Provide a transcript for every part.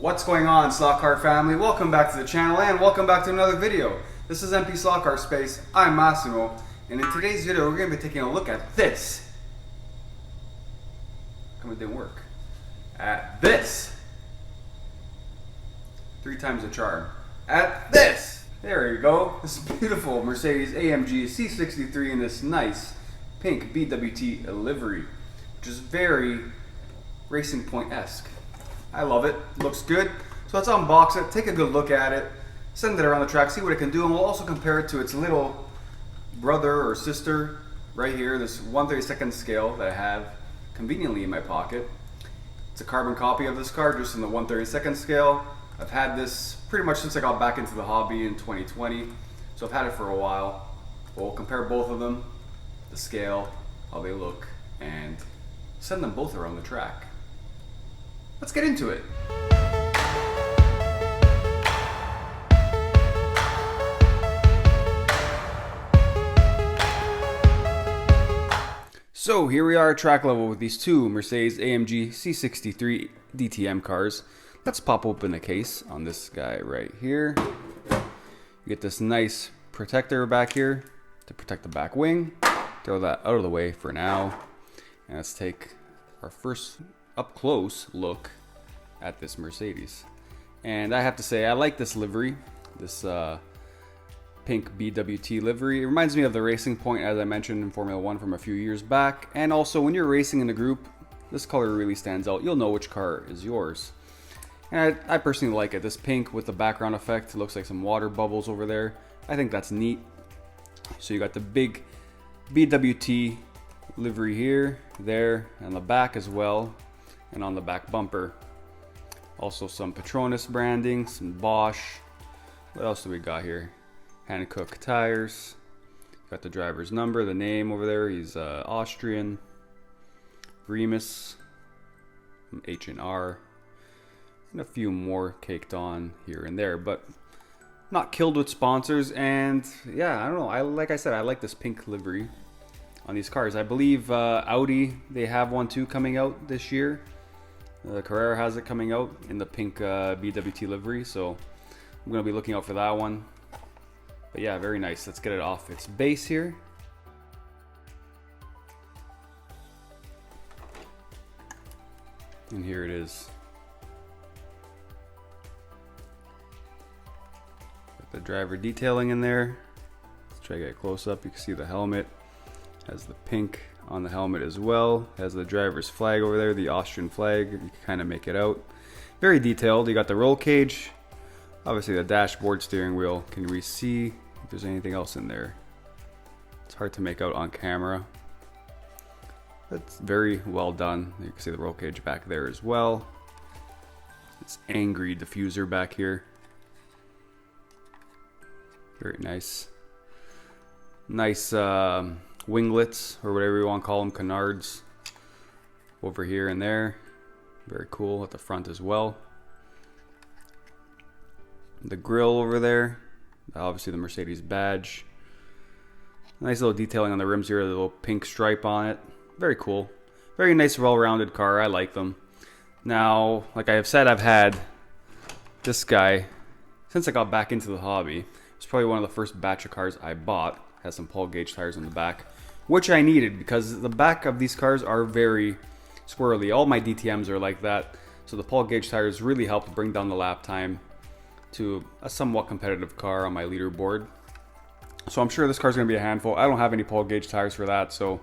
What's going on, Slot Car family? Welcome back to the channel and welcome back to another video. This is MP Slot Car Space. I'm Massimo, and in today's video we're going to be taking a look at this. How come it didn't work? At this. 3 times the charm. At this. There you go. This beautiful Mercedes AMG C63 in this nice pink BWT livery, which is very Racing Point-esque. I love it. Looks good. So let's unbox it, take a good look at it, send it around the track, see what it can do, and we'll also compare it to its little brother or sister right here, this 1/32 scale that I have conveniently in my pocket. It's a carbon copy of this car, just in the 1/32 scale. I've had this pretty much since I got back into the hobby in 2020, so I've had it for a while. We'll compare both of them, the scale, how they look, and send them both around the track. Let's get into it. So here we are at track level with these two Mercedes AMG C63 DTM cars. Let's pop open the case on this guy right here. You get this nice protector back here to protect the back wing. Throw that out of the way for now. And let's take our first up close look at this Mercedes. And I have to say, I like this livery, this pink BWT livery. It reminds me of the Racing Point, as I mentioned, in Formula 1 from a few years back. And also, when you're racing in a group, this color really stands out. You'll know which car is yours. And I personally like it. This pink with the background effect, it looks like some water bubbles over there. I think that's neat. So you got the big BWT livery here, there, and the back as well, and on the back bumper. Also some Petronas branding, some Bosch. What else do we got here? Hankook tires. Got the driver's number, the name over there. He's Austrian. Remus, H&R, and a few more caked on here and there, but not killed with sponsors. And yeah, I don't know. Like I said, I like this pink livery on these cars. I believe Audi, they have one too coming out this year. Carrera has it coming out in the pink BWT livery, so I'm going to be looking out for that one. But yeah, very nice. Let's get it off its base here. And here it is. Got the driver detailing in there. Let's try to get a close up. You can see the helmet. Has the pink on the helmet as well. Has the driver's flag over there, the Austrian flag. You can kind of make it out. Very detailed. You got the roll cage. Obviously the dashboard, steering wheel. Can we see if there's anything else in there? It's hard to make out on camera. That's very well done. You can see the roll cage back there as well. This angry diffuser back here. Very nice. Nice winglets, or whatever you want to call them, canards, over here and there. Very cool at the front as well. The grille over there, obviously the Mercedes badge. Nice little detailing on the rims here, a little pink stripe on it. Very cool. Very nice, well-rounded car. I like them. Now, like I have said, I've had this guy since I got back into the hobby. It's probably one of the first batch of cars I bought. Has some Paul gauge tires on the back, which I needed because the back of these cars are very squirrely. All my DTMs are like that, so the Paul gauge tires really helped bring down the lap time to a somewhat competitive car on my leaderboard. So I'm sure this car's going to be a handful. I don't have any Paul gauge tires for that, so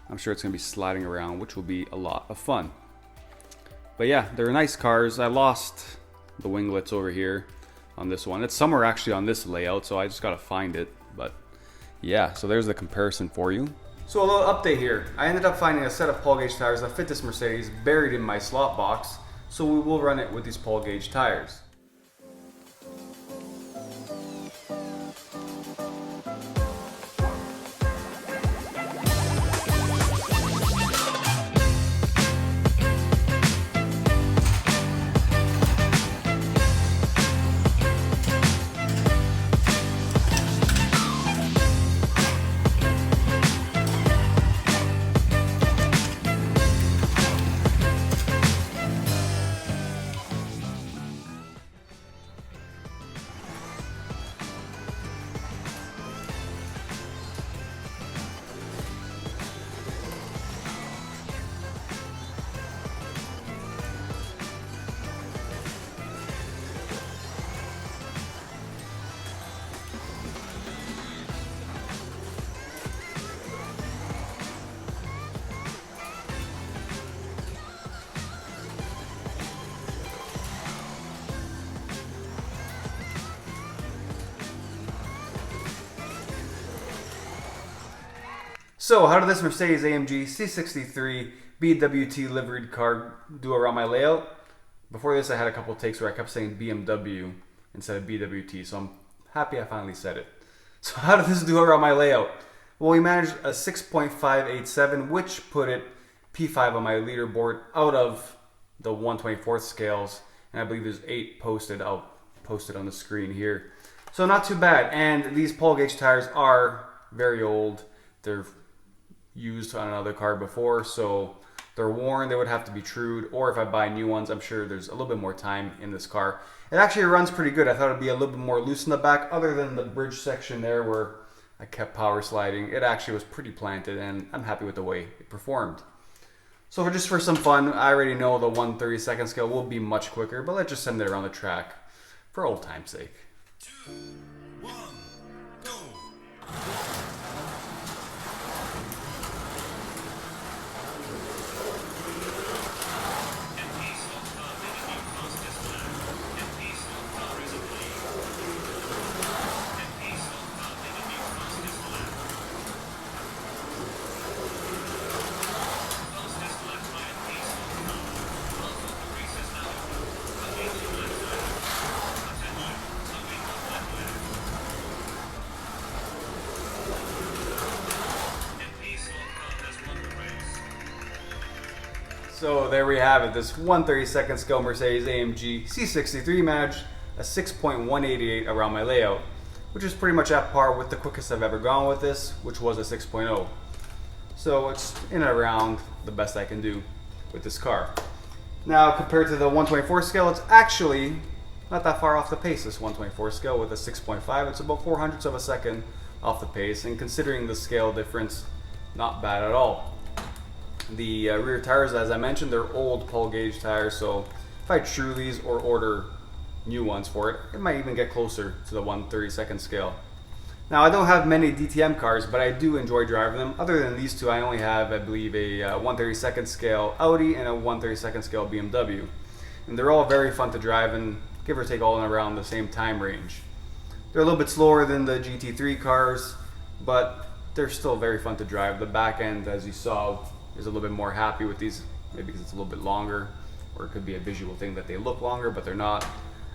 I'm sure it's going to be sliding around, which will be a lot of fun. But yeah, they're nice cars. I lost the winglets over here on this one. It's somewhere actually on this layout, so I just got to find it. But yeah, so there's the comparison for you. So a little update here. I ended up finding a set of Paul gauge tires that fit this Mercedes buried in my slot box, so we will run it with these Paul gauge tires. So how did this Mercedes AMG C63 BWT liveried car do around my layout? Before this I had a couple takes where I kept saying BMW instead of BWT, so I'm happy I finally said it. So how did this do around my layout? Well, we managed a 6.587, which put it P5 on my leaderboard out of the 1/24 scales, and I believe there's 8 posted. I'll post it on the screen here. So not too bad, and these Paul gauge tires are very old. They're used on another car before, so they're worn. They would have to be trued, or if I buy new ones, I'm sure there's a little bit more time in this car. It actually runs pretty good. I thought it'd be a little bit more loose in the back, other than the bridge section there where I kept power sliding. It actually was pretty planted, and I'm happy with the way it performed. So just for some fun, I already know the 1/32 scale will be much quicker, but let's just send it around the track for old time's sake. 2, 1, go! So there we have it. This 1/32 scale Mercedes AMG C63 managed a 6.188 around my layout, which is pretty much at par with the quickest I've ever gone with this, which was a 6.0. So it's in and around the best I can do with this car. Now compared to the 1/24 scale, it's actually not that far off the pace. This 1/24 scale with a 6.5, it's about 0.04 of a second off the pace, and considering the scale difference, not bad at all. The rear tires, as I mentioned, they're old Paul gauge tires, so if I true these or order new ones for it, it might even get closer to the 1/32 scale. Now, I don't have many DTM cars, but I do enjoy driving them. Other than these two, I only have, I believe, a 1/32 scale Audi and a 1/32 scale BMW. And they're all very fun to drive and give or take all in around the same time range. They're a little bit slower than the GT3 cars, but they're still very fun to drive. The back end, as you saw, is a little bit more happy with these, maybe because it's a little bit longer, or it could be a visual thing that they look longer, but they're not.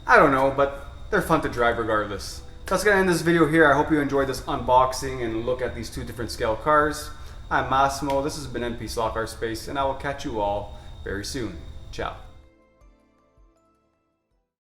I don't know, but they're fun to drive regardless. That's gonna end this video here. I hope you enjoyed this unboxing and look at these two different scale cars. I'm Massimo, this has been NP Slot Car Space, and I will catch you all very soon. Ciao.